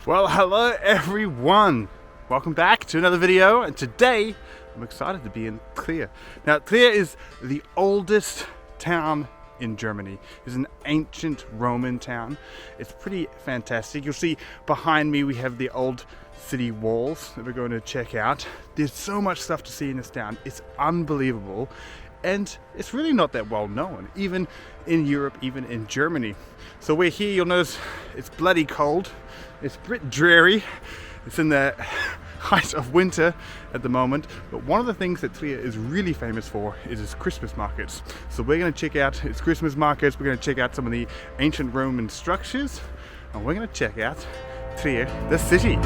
Well, hello everyone! Welcome back to another video, and today I'm excited to be in Trier. Now, Trier is the oldest town in Germany. It's an ancient Roman town. It's pretty fantastic. You'll see behind me we have the old city walls that we're going to check out. There's so much stuff to see in this town. It's unbelievable. And it's really not that well known, even in Europe, even in Germany. So we're here, you'll notice it's bloody cold. It's a bit dreary. It's in the height of winter at the moment. But one of the things that Trier is really famous for is its Christmas markets. So we're going to check out its Christmas markets. We're going to check out some of the ancient Roman structures. And we're going to check out Trier, the city.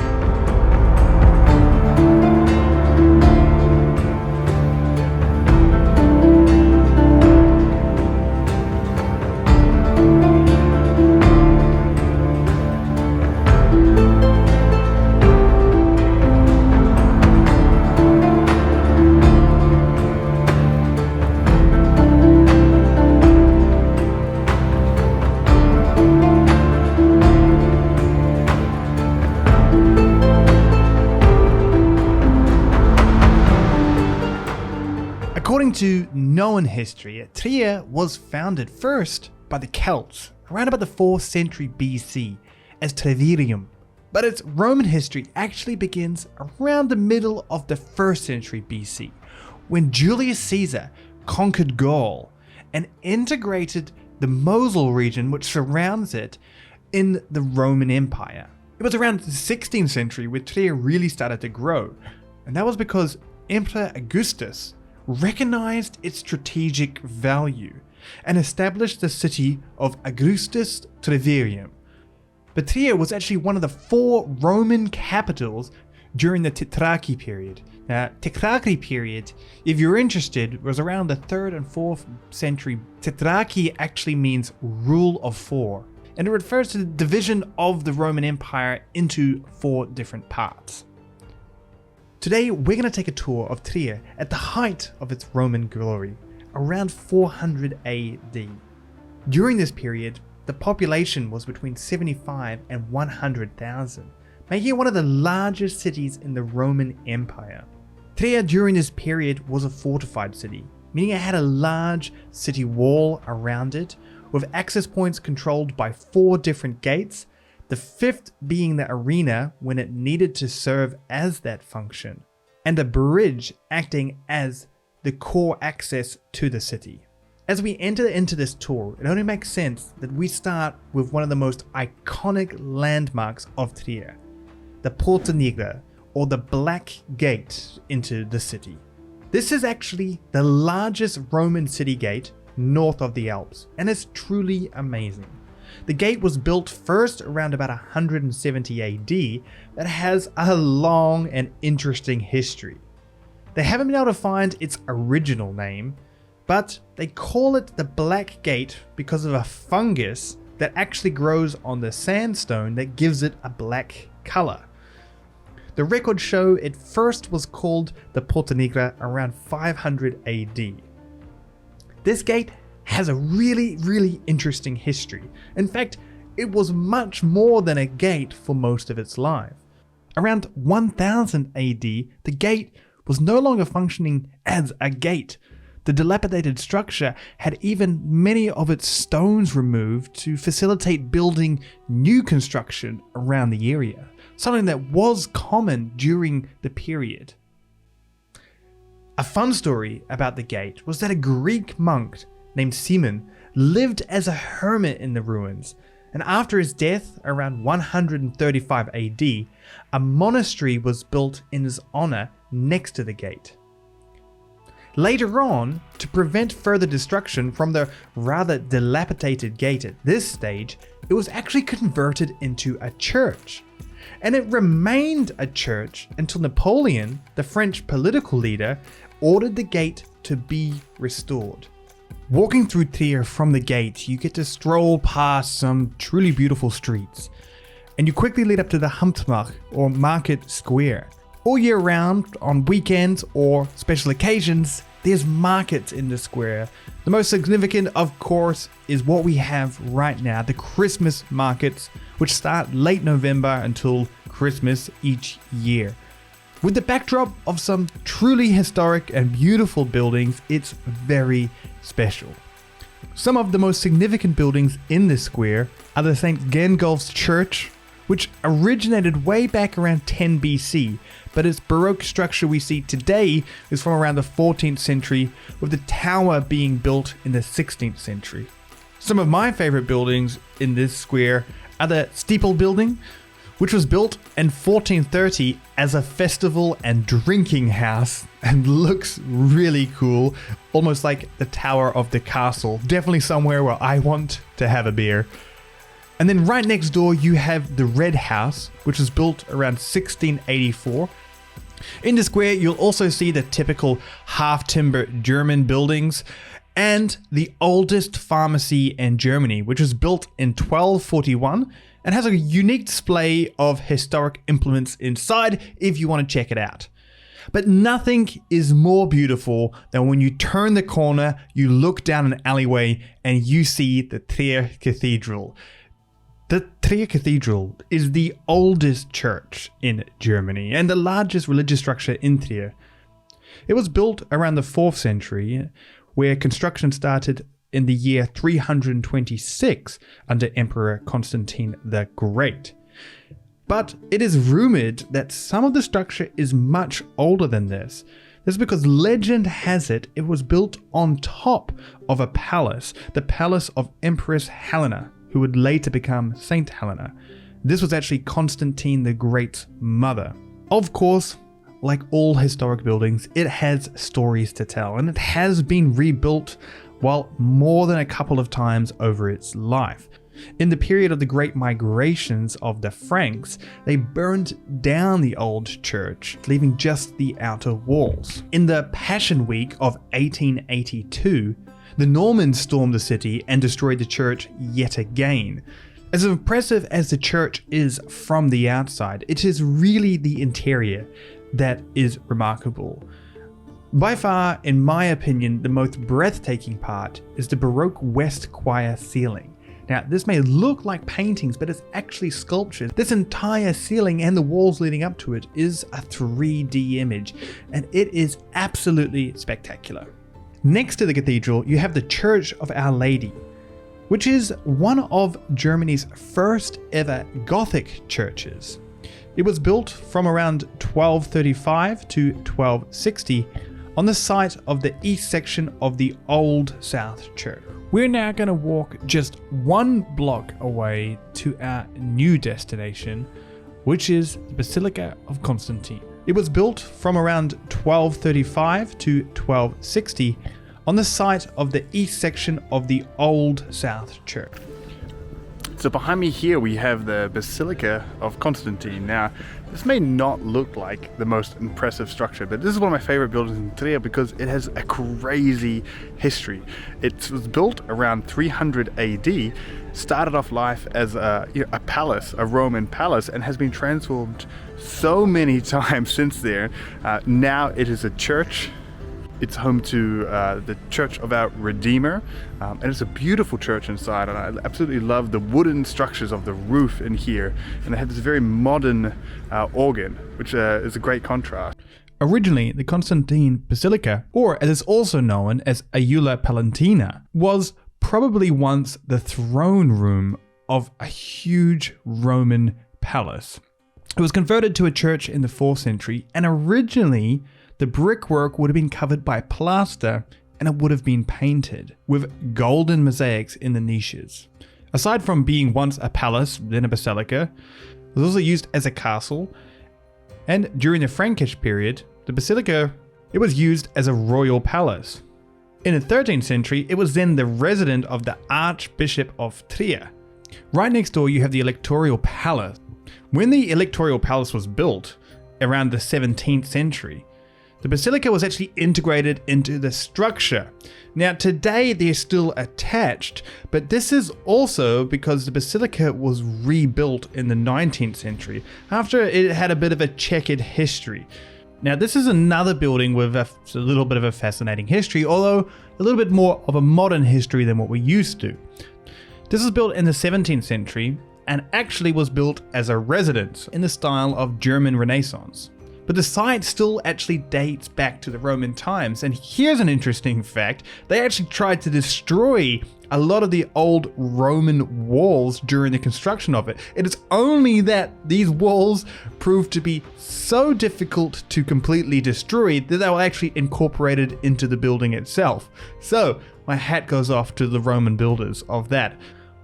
According to known history, Trier was founded first by the Celts around about the 4th century BC as Treverorum, but its Roman history actually begins around the middle of the 1st century BC, when Julius Caesar conquered Gaul and integrated the Mosul region which surrounds it in the Roman Empire. It was around the 16th century where Trier really started to grow, and that was because Emperor Augustus recognized its strategic value and established the city of Augusta Treverorum. But Trier was actually one of the 4 Roman capitals during the Tetrarchy period. Now, Tetrarchy period, if you're interested, was around the 3rd and 4th century. Tetrarchy actually means rule of 4, and it refers to the division of the Roman Empire into 4 different parts. Today we're going to take a tour of Trier at the height of its Roman glory, around 400 AD. During this period, the population was between 75 and 100,000, making it one of the largest cities in the Roman Empire. Trier during this period was a fortified city, meaning it had a large city wall around it, with access points controlled by 4 different gates, the 5th being the arena when it needed to serve as that function, and a bridge acting as the core access to the city. As we enter into this tour, it only makes sense that we start with one of the most iconic landmarks of Trier, the Porta Nigra, or the Black Gate into the city. This is actually the largest Roman city gate north of the Alps, and it's truly amazing. The gate was built first around about 170 AD, but has a long and interesting history. They haven't been able to find its original name, but they call it the Black Gate because of a fungus that actually grows on the sandstone that gives it a black color. The records show it first was called the Porta Nigra around 500 AD. This gate has a really interesting history. In fact, it was much more than a gate for most of its life. Around 1000 AD, the gate was no longer functioning as a gate. The dilapidated structure had even many of its stones removed to facilitate building new construction around the area, something that was common during the period. A fun story about the gate was that a Greek monk named Simon lived as a hermit in the ruins, and after his death around 135 AD, a monastery was built in his honor next to the gate. Later on, to prevent further destruction from the rather dilapidated gate at this stage, it was actually converted into a church. And it remained a church until Napoleon, the French political leader, ordered the gate to be restored. Walking through Trier from the gate, you get to stroll past some truly beautiful streets, and you quickly lead up to the hauptmarkt, or market square. All year round, on weekends or special occasions, there's markets in the square. The most significant, of course, is what we have right now, the Christmas markets, which start late November until Christmas each year. With the backdrop of some truly historic and beautiful buildings, it's very special. Some of the most significant buildings in this square are the St. Gengulf's Church, which originated way back around 10 BC, but its Baroque structure we see today is from around the 14th century, with the tower being built in the 16th century. Some of my favorite buildings in this square are the Steeple building, which was built in 1430 as a festival and drinking house and looks really cool, almost like the tower of the castle. Definitely somewhere where I want to have a beer. And then right next door you have the Red House, which was built around 1684. In the square you'll also see the typical half-timber German buildings and the oldest pharmacy in Germany, which was built in 1241 and has a unique display of historic implements inside if you want to check it out. But nothing is more beautiful than when you turn the corner, you look down an alleyway and you see the Trier Cathedral. The Trier Cathedral is the oldest church in Germany and the largest religious structure in Trier. It was built around the 4th century, where construction started in the year 326 under Emperor Constantine the Great. But it is rumored that some of the structure is much older than this. This is because legend has it was built on top of a palace, the palace of Empress Helena, who would later become Saint Helena. This was actually Constantine the Great's mother. Of course, like all historic buildings, it has stories to tell, and it has been rebuilt more than a couple of times over its life. In the period of the Great Migrations of the Franks, they burned down the old church, leaving just the outer walls. In the Passion Week of 1882, the Normans stormed the city and destroyed the church yet again. As impressive as the church is from the outside, it is really the interior that is remarkable. By far, in my opinion, the most breathtaking part is the Baroque west choir ceiling. Now, this may look like paintings, but it's actually sculpture. This entire ceiling and the walls leading up to it is a 3D image, and it is absolutely spectacular. Next to the cathedral, you have the Church of Our Lady, which is one of Germany's first ever Gothic churches. It was built from around 1235 to 1260 on the site of the east section of the Old South Church. We're now going to walk just one block away to our new destination, which is the Basilica of Constantine. It was built from around 1235 to 1260 on the site of the east section of the Old South Church. So behind me here we have the Basilica of Constantine. Now, this may not look like the most impressive structure, but this is one of my favorite buildings in Trier because it has a crazy history. It was built around 300 AD, started off life as a palace, a Roman palace, and has been transformed so many times since then. Now it is a church. It's home to the Church of Our Redeemer, and it's a beautiful church inside, and I absolutely love the wooden structures of the roof in here, and it had this very modern organ, which is a great contrast. Originally, the Constantine Basilica, or as it's also known as Aula Palatina, was probably once the throne room of a huge Roman palace. It was converted to a church in the 4th century, and originally the brickwork would have been covered by plaster and it would have been painted with golden mosaics in the niches. Aside from being once a palace, then a basilica, it was also used as a castle, and during the Frankish period, the basilica, it was used as a royal palace. In the 13th century, it was then the residence of the Archbishop of Trier. Right next door you have the Electoral Palace. When the Electoral Palace was built, around the 17th century, the basilica was actually integrated into the structure. Now today they're still attached, but this is also because the basilica was rebuilt in the 19th century after it had a bit of a checkered history. Now this is another building with a little bit of a fascinating history, although a little bit more of a modern history than what we're used to. This was built in the 17th century and actually was built as a residence in the style of German Renaissance. But the site still actually dates back to the Roman times, and here's an interesting fact: they actually tried to destroy a lot of the old Roman walls during the construction of it. It is only that these walls proved to be so difficult to completely destroy that they were actually incorporated into the building itself. So my hat goes off to the Roman builders of that.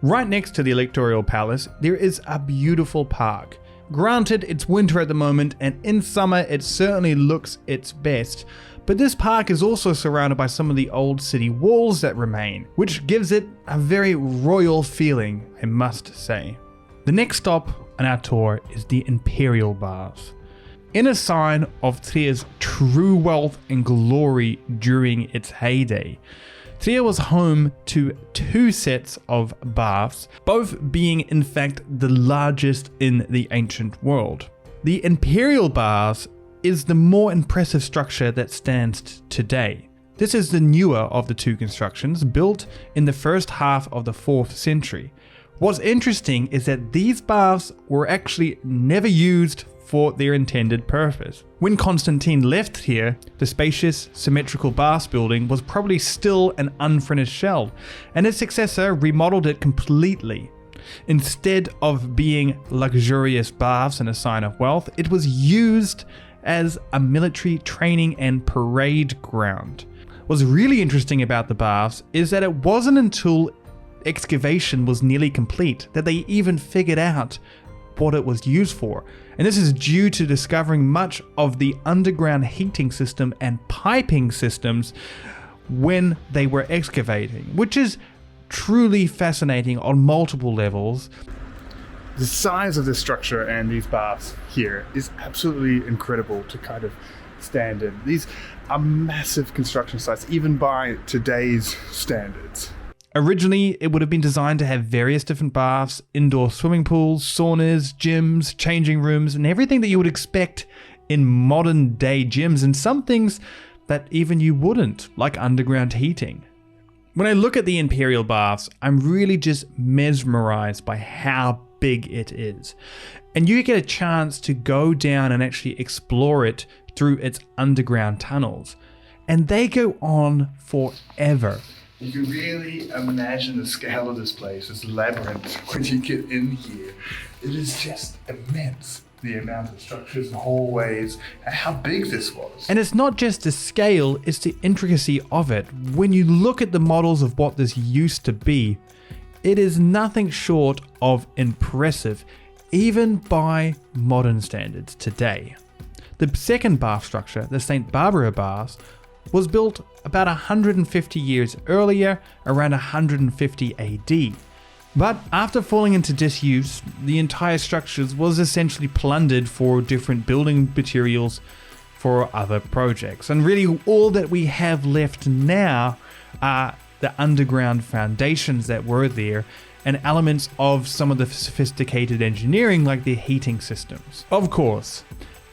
Right next to the Electoral Palace, there is a beautiful park. Granted, it's winter at the moment, and in summer it certainly looks its best, but this park is also surrounded by some of the old city walls that remain, which gives it a very royal feeling, I must say. The next stop on our tour is the Imperial Baths. In a sign of Trier's true wealth and glory during its heyday, Trier was home to 2 sets of baths, both being in fact the largest in the ancient world. The Imperial Baths is the more impressive structure that stands today. This is the newer of the 2 constructions, built in the first half of the 4th century. What's interesting is that these baths were actually never used for their intended purpose. When Constantine left here, the spacious, symmetrical baths building was probably still an unfinished shell, and his successor remodeled it completely. Instead of being luxurious baths and a sign of wealth, it was used as a military training and parade ground. What's really interesting about the baths is that it wasn't until excavation was nearly complete that they even figured out what it was used for. And this is due to discovering much of the underground heating system and piping systems when they were excavating, which is truly fascinating on multiple levels. The size of this structure and these baths here is absolutely incredible to kind of stand in. These are massive construction sites, even by today's standards. Originally, it would have been designed to have various different baths, indoor swimming pools, saunas, gyms, changing rooms, and everything that you would expect in modern day gyms, and some things that even you wouldn't, like underground heating. When I look at the Imperial Baths, I'm really just mesmerized by how big it is. And you get a chance to go down and actually explore it through its underground tunnels. And they go on forever. You can really imagine the scale of this place, this labyrinth, when you get in here. It is just immense, the amount of structures and hallways, and how big this was. And it's not just the scale, it's the intricacy of it. When you look at the models of what this used to be, it is nothing short of impressive, even by modern standards today. The second bath structure, the St. Barbara Baths, was built about 150 years earlier, around 150 AD. But after falling into disuse, the entire structure was essentially plundered for different building materials for other projects. And really all that we have left now are the underground foundations that were there and elements of some of the sophisticated engineering like the heating systems. Of course,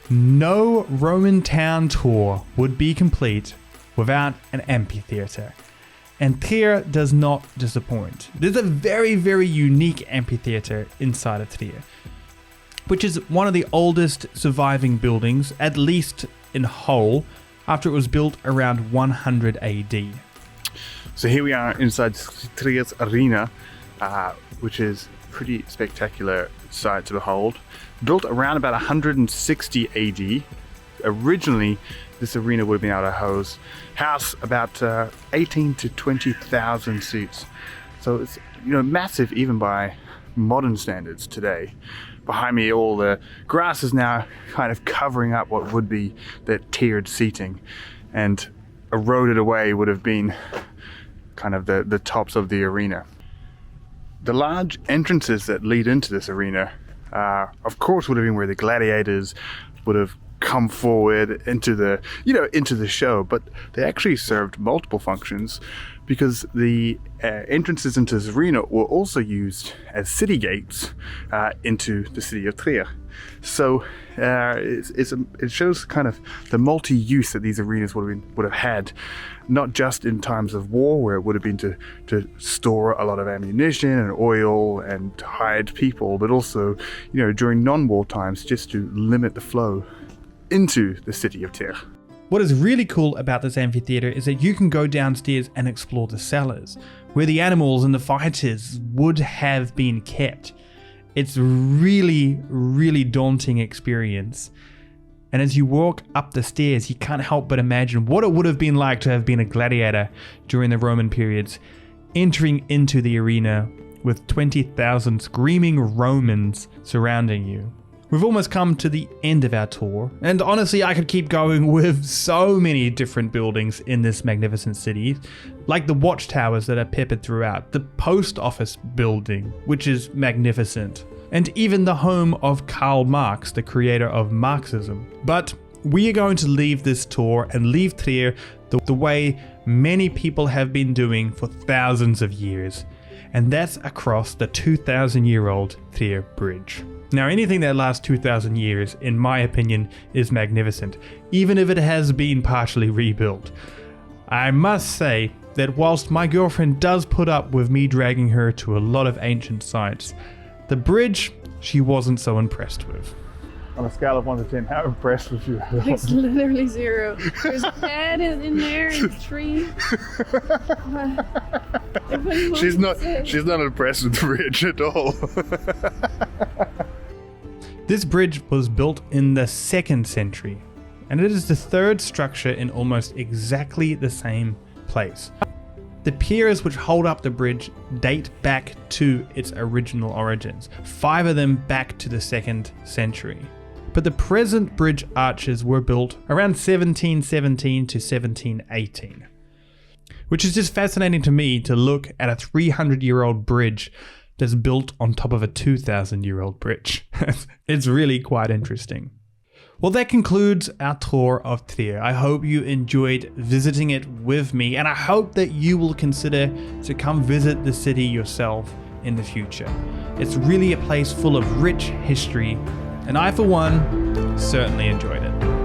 no Roman town tour would be complete without an amphitheater. And Trier does not disappoint. There's a very, very unique amphitheater inside of Trier, which is one of the oldest surviving buildings, at least in whole, after it was built around 100 AD. So here we are inside Trier's arena, which is a pretty spectacular sight to behold. Built around about 160 AD. Originally, this arena would have been able to house about 18 to 20,000 seats. So it's massive even by modern standards today. Behind me, all the grass is now kind of covering up what would be the tiered seating, and eroded away would have been kind of the tops of the arena. The large entrances that lead into this arena, of course, would have been where the gladiators would have come forward into the show, but they actually served multiple functions. because the entrances into this arena were also used as city gates into the city of Trier. So it shows kind of the multi-use that these arenas would have had, not just in times of war, where it would have been to store a lot of ammunition and oil and hide people, but also, during non-war times, just to limit the flow into the city of Trier. What is really cool about this amphitheater is that you can go downstairs and explore the cellars, where the animals and the fighters would have been kept. It's really, really daunting experience. And as you walk up the stairs, you can't help but imagine what it would have been like to have been a gladiator during the Roman periods, entering into the arena with 20,000 screaming Romans surrounding you. We've almost come to the end of our tour, and honestly I could keep going with so many different buildings in this magnificent city, like the watchtowers that are peppered throughout, the post office building, which is magnificent, and even the home of Karl Marx, the creator of Marxism. But we are going to leave this tour and leave Trier the way many people have been doing for thousands of years, and that's across the 2,000-year-old Trier Bridge. Now, anything that lasts 2,000 years, in my opinion, is magnificent, even if it has been partially rebuilt. I must say that whilst my girlfriend does put up with me dragging her to a lot of ancient sites, the bridge she wasn't so impressed with. On a scale of 1 to 10, how impressed was you? It's literally 0. There's a head in there and a tree. She's not impressed with the bridge at all. This bridge was built in the 2nd century, and it is the 3rd structure in almost exactly the same place. The piers which hold up the bridge date back to its original origins, 5 of them back to the 2nd century. But the present bridge arches were built around 1717 to 1718. Which is just fascinating to me, to look at a 300-year-old bridge that's built on top of a 2,000-year-old bridge. It's really quite interesting. Well, that concludes our tour of Trier. I hope you enjoyed visiting it with me, and I hope that you will consider to come visit the city yourself in the future. It's really a place full of rich history, and I, for one, certainly enjoyed it.